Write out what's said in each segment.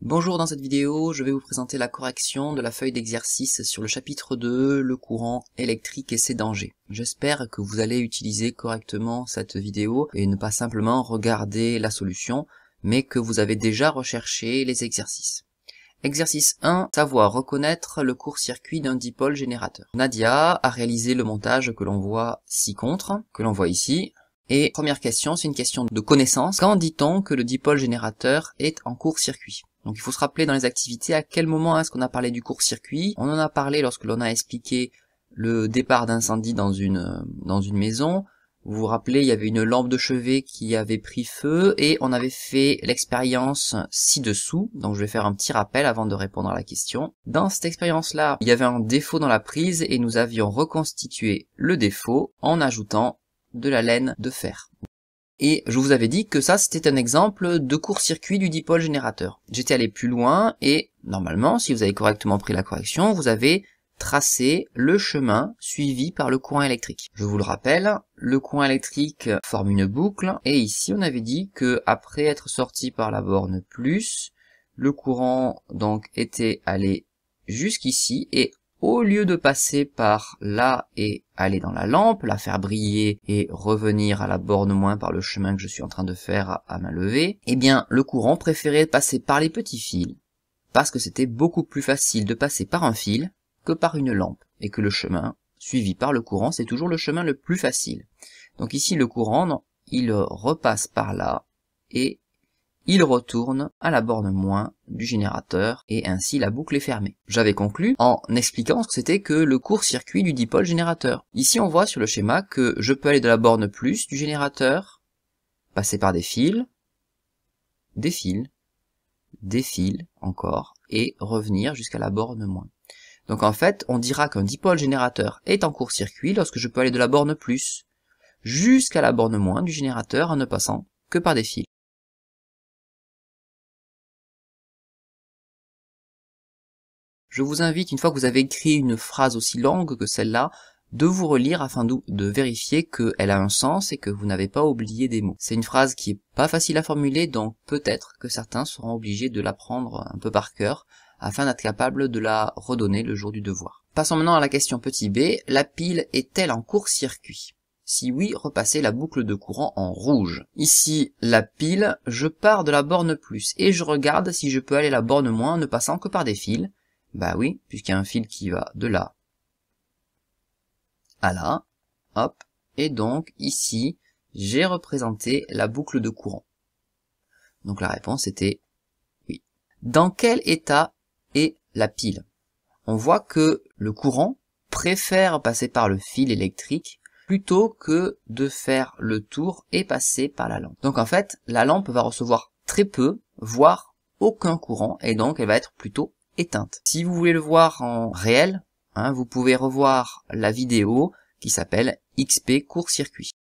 Bonjour, dans cette vidéo, je vais vous présenter la correction de la feuille d'exercice sur le chapitre 2, le courant électrique et ses dangers. J'espère que vous allez utiliser correctement cette vidéo et ne pas simplement regarder la solution, mais que vous avez déjà recherché les exercices. Exercice 1, savoir reconnaître le court-circuit d'un dipôle générateur. Nadia a réalisé le montage que l'on voit ci-contre, que l'on voit ici. Et première question, c'est une question de connaissance. Quand dit-on que le dipôle générateur est en court-circuit? Donc il faut se rappeler dans les activités à quel moment est-ce qu'on a parlé du court-circuit. On en a parlé lorsque l'on a expliqué le départ d'incendie dans une maison. Vous vous rappelez, il y avait une lampe de chevet qui avait pris feu et on avait fait l'expérience ci-dessous. Donc je vais faire un petit rappel avant de répondre à la question. Dans cette expérience-là, il y avait un défaut dans la prise et nous avions reconstitué le défaut en ajoutant de la laine de fer. Et je vous avais dit que ça c'était un exemple de court-circuit du dipôle générateur. J'étais allé plus loin et normalement, si vous avez correctement pris la correction, vous avez tracé le chemin suivi par le courant électrique. Je vous le rappelle, le courant électrique forme une boucle et ici on avait dit que après être sorti par la borne plus, le courant donc était allé jusqu'ici et au lieu de passer par là et aller dans la lampe, la faire briller et revenir à la borne moins par le chemin que je suis en train de faire à main levée, eh bien le courant préférait passer par les petits fils parce que c'était beaucoup plus facile de passer par un fil que par une lampe et que le chemin suivi par le courant c'est toujours le chemin le plus facile. Donc ici le courant, il repasse par là et il retourne à la borne moins du générateur et ainsi la boucle est fermée. J'avais conclu en expliquant ce que c'était que le court-circuit du dipôle générateur. Ici on voit sur le schéma que je peux aller de la borne plus du générateur, passer par des fils encore et revenir jusqu'à la borne moins. Donc en fait on dira qu'un dipôle générateur est en court-circuit lorsque je peux aller de la borne plus jusqu'à la borne moins du générateur en ne passant que par des fils. Je vous invite, une fois que vous avez écrit une phrase aussi longue que celle-là, de vous relire afin de vérifier qu'elle a un sens et que vous n'avez pas oublié des mots. C'est une phrase qui est pas facile à formuler, donc peut-être que certains seront obligés de l'apprendre un peu par cœur, afin d'être capable de la redonner le jour du devoir. Passons maintenant à la question petit b, la pile est-elle en court-circuit? Si oui, repassez la boucle de courant en rouge. Ici, la pile, je pars de la borne plus, et je regarde si je peux aller à la borne moins en ne passant que par des fils. Bah oui, puisqu'il y a un fil qui va de là à là, hop, et donc ici, j'ai représenté la boucle de courant. Donc la réponse était oui. Dans quel état est la pile? On voit que le courant préfère passer par le fil électrique plutôt que de faire le tour et passer par la lampe. Donc en fait, la lampe va recevoir très peu, voire aucun courant, et donc elle va être plutôt éteinte. Si vous voulez le voir en réel, vous pouvez revoir la vidéo qui s'appelle XP court-circuit.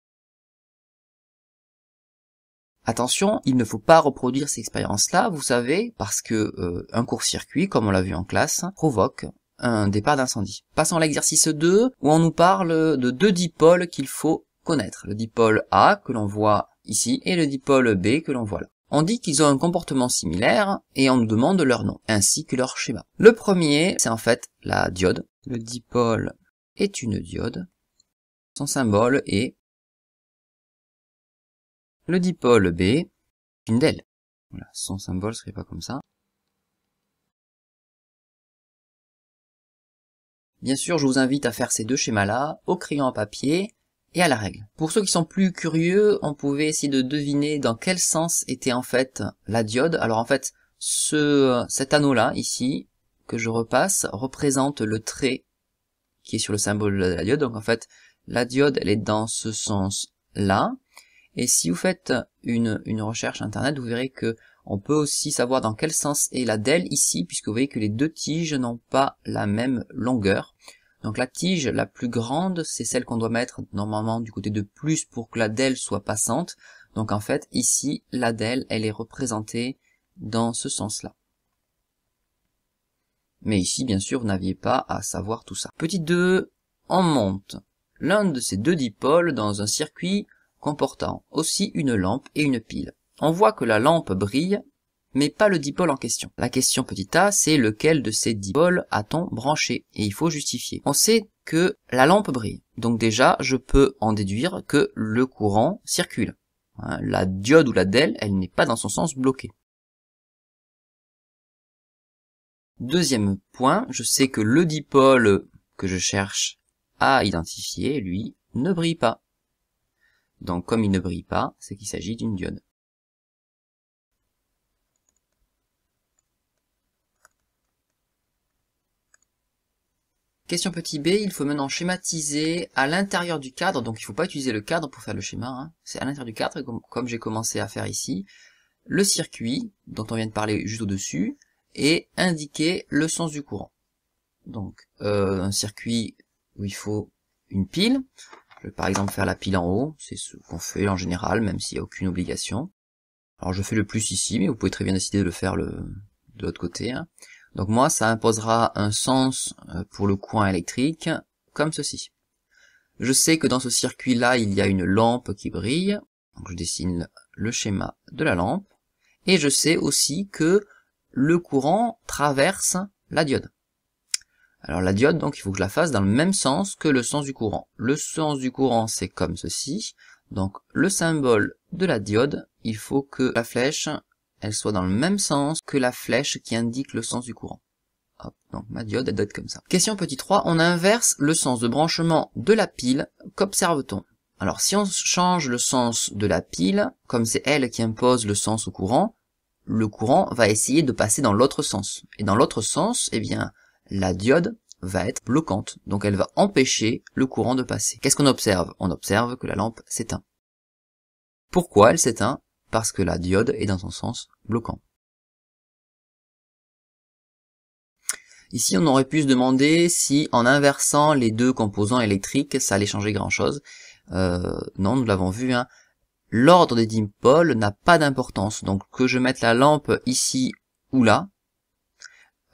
Attention, il ne faut pas reproduire cette expérience-là, vous savez, parce que un court-circuit, comme on l'a vu en classe, provoque un départ d'incendie. Passons à l'exercice 2, où on nous parle de deux dipôles qu'il faut connaître. Le dipôle A, que l'on voit ici, et le dipôle B, que l'on voit là. On dit qu'ils ont un comportement similaire et on nous demande leur nom, ainsi que leur schéma. Le premier, c'est en fait la diode. Le dipôle est une diode. Son symbole est le dipôle B, une DEL. Voilà, son symbole serait pas comme ça. Bien sûr, je vous invite à faire ces deux schémas-là au crayon à papier et à la règle. Pour ceux qui sont plus curieux, on pouvait essayer de deviner dans quel sens était en fait la diode. Alors en fait, cet anneau-là, ici, que je repasse, représente le trait qui est sur le symbole de la diode. Donc en fait, la diode, elle est dans ce sens-là. Et si vous faites une recherche internet, vous verrez que on peut aussi savoir dans quel sens est la DEL ici, puisque vous voyez que les deux tiges n'ont pas la même longueur. Donc la tige la plus grande, c'est celle qu'on doit mettre normalement du côté de plus pour que la DEL soit passante. Donc en fait, ici, la DEL, elle est représentée dans ce sens-là. Mais ici, bien sûr, vous n'aviez pas à savoir tout ça. Petit 2, on monte l'un de ces deux dipôles dans un circuit comportant aussi une lampe et une pile. On voit que la lampe brille mais pas le dipôle en question. La question petit a, c'est lequel de ces dipôles a-t-on branché, et il faut justifier. On sait que la lampe brille, donc déjà je peux en déduire que le courant circule. La diode ou la DEL, elle n'est pas dans son sens bloqué. Deuxième point, je sais que le dipôle que je cherche à identifier, lui, ne brille pas. Donc comme il ne brille pas, c'est qu'il s'agit d'une diode. Question petit b, il faut maintenant schématiser à l'intérieur du cadre, donc il ne faut pas utiliser le cadre pour faire le schéma, hein. C'est à l'intérieur du cadre, comme j'ai commencé à faire ici, le circuit, dont on vient de parler juste au-dessus, et indiquer le sens du courant. Donc un circuit où il faut une pile, je vais par exemple faire la pile en haut, c'est ce qu'on fait en général, même s'il n'y a aucune obligation. Alors je fais le plus ici, mais vous pouvez très bien décider de le faire de l'autre côté, hein. Donc moi, ça imposera un sens pour le courant électrique, comme ceci. Je sais que dans ce circuit-là, il y a une lampe qui brille. Donc je dessine le schéma de la lampe. Et je sais aussi que le courant traverse la diode. Alors la diode, donc, il faut que je la fasse dans le même sens que le sens du courant. Le sens du courant, c'est comme ceci. Donc le symbole de la diode, il faut que la flèche elle soit dans le même sens que la flèche qui indique le sens du courant. Hop, donc ma diode, elle doit être comme ça. Question petit 3, on inverse le sens de branchement de la pile, qu'observe-t-on? Alors si on change le sens de la pile, comme c'est elle qui impose le sens au courant, le courant va essayer de passer dans l'autre sens. Et dans l'autre sens, eh bien, la diode va être bloquante, donc elle va empêcher le courant de passer. Qu'est-ce qu'on observe? On observe que la lampe s'éteint. Pourquoi elle s'éteint? Parce que la diode est dans son sens bloquant. Ici, on aurait pu se demander si, en inversant les deux composants électriques, ça allait changer grand-chose. Non, nous l'avons vu, hein. L'ordre des dipôles n'a pas d'importance. Donc, que je mette la lampe ici ou là,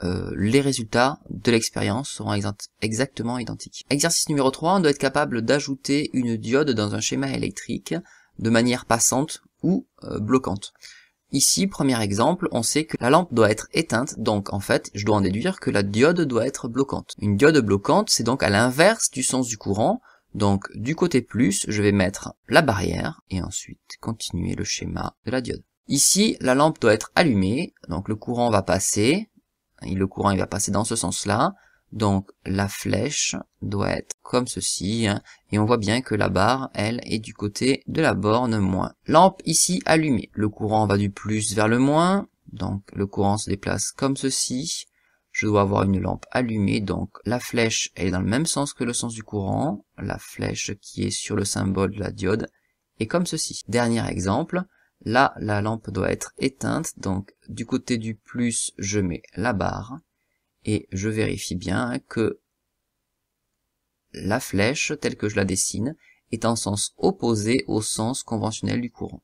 les résultats de l'expérience seront exactement identiques. Exercice numéro 3, on doit être capable d'ajouter une diode dans un schéma électrique de manière passante ou bloquante. Ici, premier exemple, on sait que la lampe doit être éteinte, donc en fait, je dois en déduire que la diode doit être bloquante. Une diode bloquante, c'est donc à l'inverse du sens du courant, donc du côté plus, je vais mettre la barrière, et ensuite continuer le schéma de la diode. Ici, la lampe doit être allumée, donc le courant va passer, et le courant il va passer dans ce sens-là, donc la flèche doit être comme ceci, hein, et on voit bien que la barre, elle, est du côté de la borne moins. Lampe ici allumée, le courant va du plus vers le moins, donc le courant se déplace comme ceci. Je dois avoir une lampe allumée, donc la flèche elle est dans le même sens que le sens du courant, la flèche qui est sur le symbole de la diode est comme ceci. Dernier exemple, là la lampe doit être éteinte, donc du côté du plus je mets la barre, et je vérifie bien que la flèche, telle que je la dessine, est en sens opposé au sens conventionnel du courant.